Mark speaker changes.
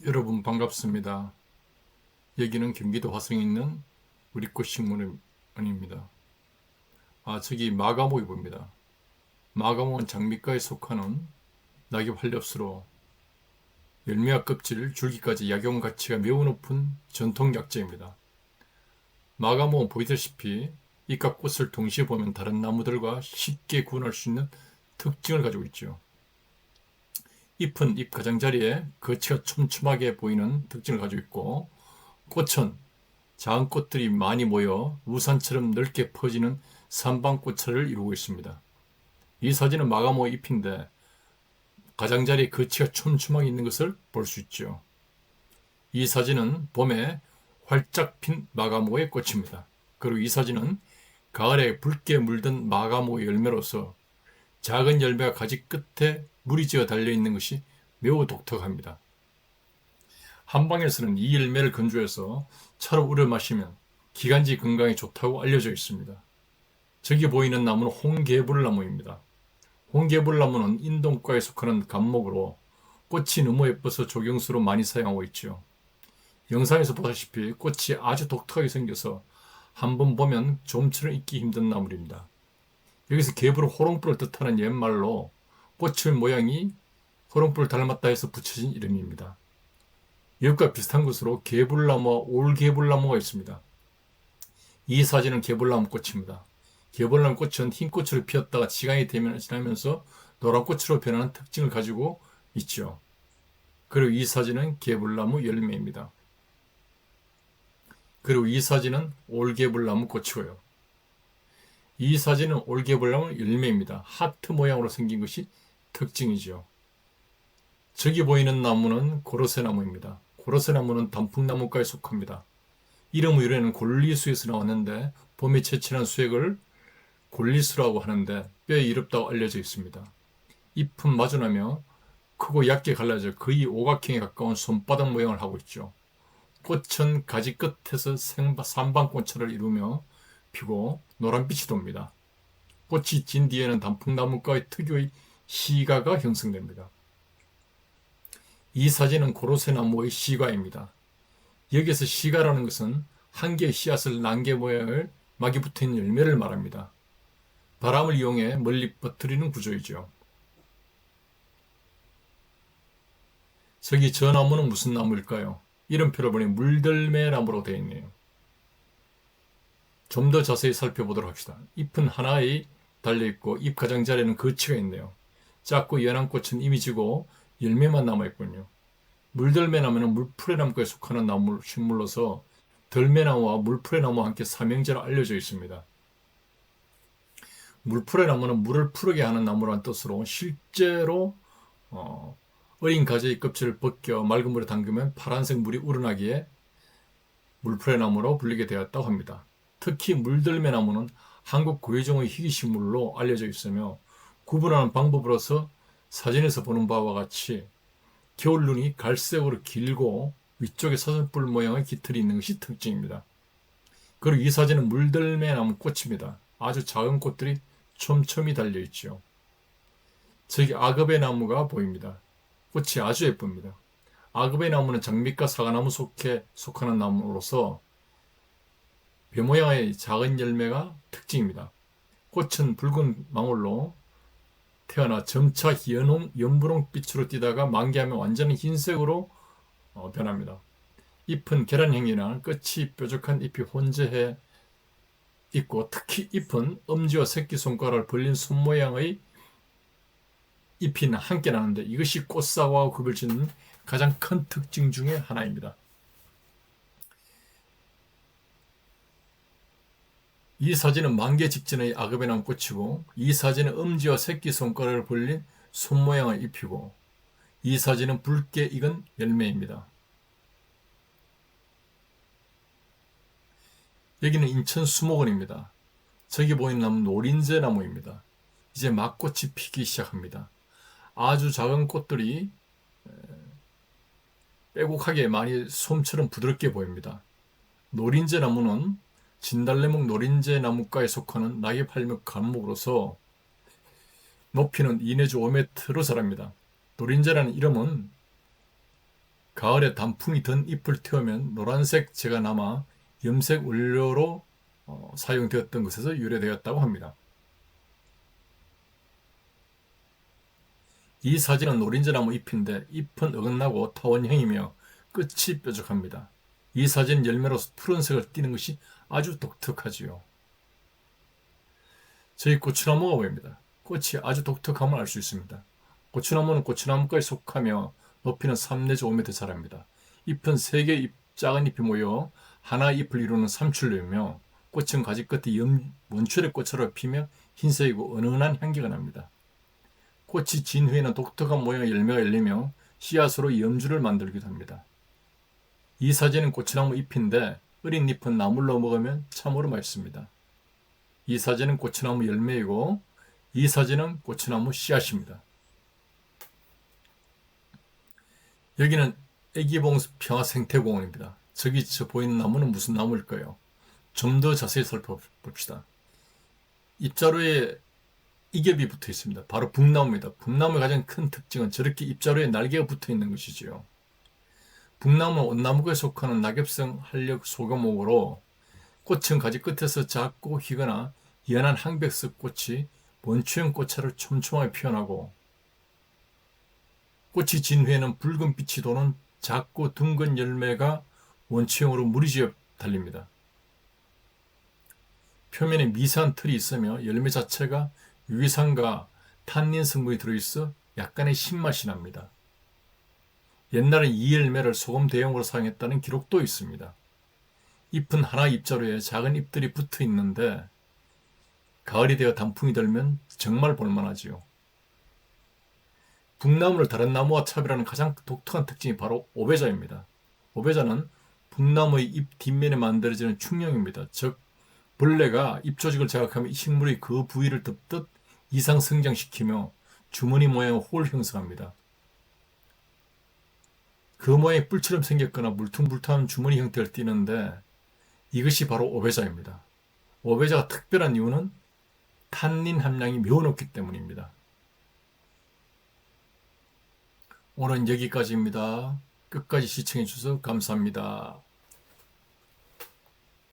Speaker 1: 여러분 반갑습니다. 여기는 경기도 화성에 있는 우리꽃식물원입니다. 저기 마가목이 보입니다. 마가목은 장미과에 속하는 낙엽 활엽수로 열매와 껍질, 줄기까지 약용 가치가 매우 높은 전통 약재입니다. 마가목은 보이다시피 잎과 꽃을 동시에 보면 다른 나무들과 쉽게 구분할 수 있는 특징을 가지고 있죠. 잎은 잎 가장자리에 거치가 촘촘하게 보이는 특징을 가지고 있고, 꽃은 작은 꽃들이 많이 모여 우산처럼 넓게 퍼지는 삼방꽃차를 이루고 있습니다. 이 사진은 마가모 잎인데 가장자리에 거치가 촘촘하게 있는 것을 볼 수 있죠. 이 사진은 봄에 활짝 핀 마가모의 꽃입니다. 그리고 이 사진은 가을에 붉게 물든 마가모 열매로서 작은 열매가 가지 끝에 물이 지어 달려있는 것이 매우 독특합니다. 한방에서는 이 열매를 건조해서 차로 우려 마시면 기관지 건강에 좋다고 알려져 있습니다. 저기 보이는 나무는 홍개불나무입니다. 홍개불나무는 인동과에 속하는 감목으로 꽃이 너무 예뻐서 조경수로 많이 사용하고 있죠. 영상에서 보다시피 꽃이 아주 독특하게 생겨서 한번 보면 좀처럼 잊기 힘든 나물입니다. 여기서 개불은 호롱불을 뜻하는 옛말로 꽃의 모양이 호롱불을 닮았다 해서 붙여진 이름입니다. 이것과 비슷한 것으로 개불나무와 올개불나무가 있습니다. 이 사진은 개불나무 꽃입니다. 개불나무 꽃은 흰 꽃으로 피었다가 시간이 지나면서 노란 꽃으로 변하는 특징을 가지고 있죠. 그리고 이 사진은 개불나무 열매입니다. 그리고 이 사진은 올개불나무 꽃이고요. 이 사진은 올개불나무 열매입니다. 하트 모양으로 생긴 것이 특징이죠. 저기 보이는 나무는 고로쇠나무입니다. 고로쇠나무는 단풍나무과에 속합니다. 이름 유래는 골리수에서 나왔는데 봄에 채취한 수액을 골리수라고 하는데 뼈에 이롭다고 알려져 있습니다. 잎은 마주나며 크고 얇게 갈라져 거의 오각형에 가까운 손바닥 모양을 하고 있죠. 꽃은 가지 끝에서 삼방꽃차를 이루며 피고 노란빛이 돕니다. 꽃이 진 뒤에는 단풍나무과의 특유의 시가가 형성됩니다. 이 사진은 고로쇠나무의 시가입니다. 여기서 시가라는 것은 한 개의 씨앗을 난개 모양을 막이 붙어있는 열매를 말합니다. 바람을 이용해 멀리 퍼뜨리는 구조이죠. 저기 저 나무는 무슨 나무일까요? 이름표를 보니 물들매나무로 되어 있네요. 좀 더 자세히 살펴보도록 합시다. 잎은 하나에 달려있고 잎 가장자리에는 거치가 있네요. 작고 연한 꽃은 이미 지고 열매만 남아있군요. 물들매나무는 물풀의나무에 속하는 나무 식물로서 들매나무와 물풀의나무와 함께 삼형제로 알려져 있습니다. 물풀의나무는 물을 푸르게 하는 나무라는 뜻으로 실제로 어린 가지의 껍질을 벗겨 맑은 물에 담그면 파란색 물이 우러나기에 물풀의나무로 불리게 되었다고 합니다. 특히 물들매나무는 한국 고유종의 희귀식물로 알려져 있으며 구분하는 방법으로서 사진에서 보는 바와 같이 겨울 눈이 갈색으로 길고 위쪽에 사슴뿔 모양의 깃털이 있는 것이 특징입니다. 그리고 이 사진은 물들매나무 꽃입니다. 아주 작은 꽃들이 촘촘히 달려있죠. 저기 아급의 나무가 보입니다. 꽃이 아주 예쁩니다. 아급의 나무는 장미과 사과나무 속에 속하는 나무로서 배 모양의 작은 열매가 특징입니다. 꽃은 붉은 망울로 태어나 점차 연분홍빛으로 뛰다가 만개하면 완전히 흰색으로 변합니다. 잎은 계란형이나 끝이 뾰족한 잎이 혼재해 있고 특히 잎은 엄지와 새끼손가락을 벌린 손 모양의 잎이 함께 나는데 이것이 꽃사과와 구별짓는 가장 큰 특징 중의 하나입니다. 이 사진은 만개 직전의 아급에 난 꽃이고 이 사진은 엄지와 새끼손가락을 벌린 손 모양의 잎이고 이 사진은 붉게 익은 열매입니다. 여기는 인천 수목원입니다. 저기 보이는 나무는 노린재 나무입니다. 이제 막 꽃이 피기 시작합니다. 아주 작은 꽃들이 빼곡하게 많이 솜처럼 부드럽게 보입니다. 노린재 나무는 진달래목 노린재 나무과에 속하는 낙엽할목 감목으로서 높이는 2 내지 5m로 자랍니다. 노린재라는 이름은 가을에 단풍이 든 잎을 태우면 노란색 재가 남아 염색 원료로 사용되었던 것에서 유래되었다고 합니다. 이 사진은 노린재나무 잎인데 잎은 어긋나고 타원형이며 끝이 뾰족합니다. 이 사진 열매로서 푸른색을 띠는 것이 아주 독특하지요. 저희 고추나무가 보입니다. 꽃이 아주 독특함을 알 수 있습니다. 고추나무는 고추나무과에 속하며 높이는 3 내지 5m 자랍니다. 잎은 3개의 작은 잎이 모여 하나의 잎을 이루는 삼출류이며 꽃은 가지 끝에 원출의 꽃으로 피며 흰색이고 은은한 향기가 납니다. 꽃이 진 후에는 독특한 모양의 열매가 열리며 씨앗으로 염주를 만들기도 합니다. 이 사진은 고추나무 잎인데 어린 잎은 나물로 먹으면 참으로 맛있습니다. 이 사진은 고추나무 열매이고 이 사진은 고추나무 씨앗입니다. 여기는 애기봉수 평화생태공원입니다. 저기 보이는 나무는 무슨 나무일까요? 좀 더 자세히 살펴봅시다. 잎자루에 이겹이 붙어 있습니다. 바로 북나무입니다. 북나무의 가장 큰 특징은 저렇게 잎자루에 날개가 붙어 있는 것이지요. 북나무는 온나무에 속하는 낙엽성 한력 소금목으로 꽃은 가지 끝에서 작고 희거나 연한 항백색 꽃이 원추형 꽃차를 촘촘하게 피어나고 꽃이 진 후에는 붉은 빛이 도는 작고 둥근 열매가 원추형으로 무리지어 달립니다. 표면에 미세한 털이 있으며 열매 자체가 유기산과 탄닌 성분이 들어있어 약간의 신맛이 납니다. 옛날에 이 열매를 소금 대용으로 사용했다는 기록도 있습니다. 잎은 하나 잎자루에 작은 잎들이 붙어 있는데 가을이 되어 단풍이 들면 정말 볼만하지요. 북나무를 다른 나무와 차별하는 가장 독특한 특징이 바로 오배자입니다. 오배자는 북나무의 잎 뒷면에 만들어지는 충령입니다. 즉 벌레가 잎 조직을 자극하며 식물의 그 부위를 덮듯 이상 성장시키며 주머니 모양의 홀을 형성합니다. 그 모양이 뿔처럼 생겼거나 물퉁물퉁한 주머니 형태를 띠는데 이것이 바로 오배자입니다. 오배자가 특별한 이유는 탄닌 함량이 매우 높기 때문입니다. 오늘은 여기까지입니다. 끝까지 시청해 주셔서 감사합니다.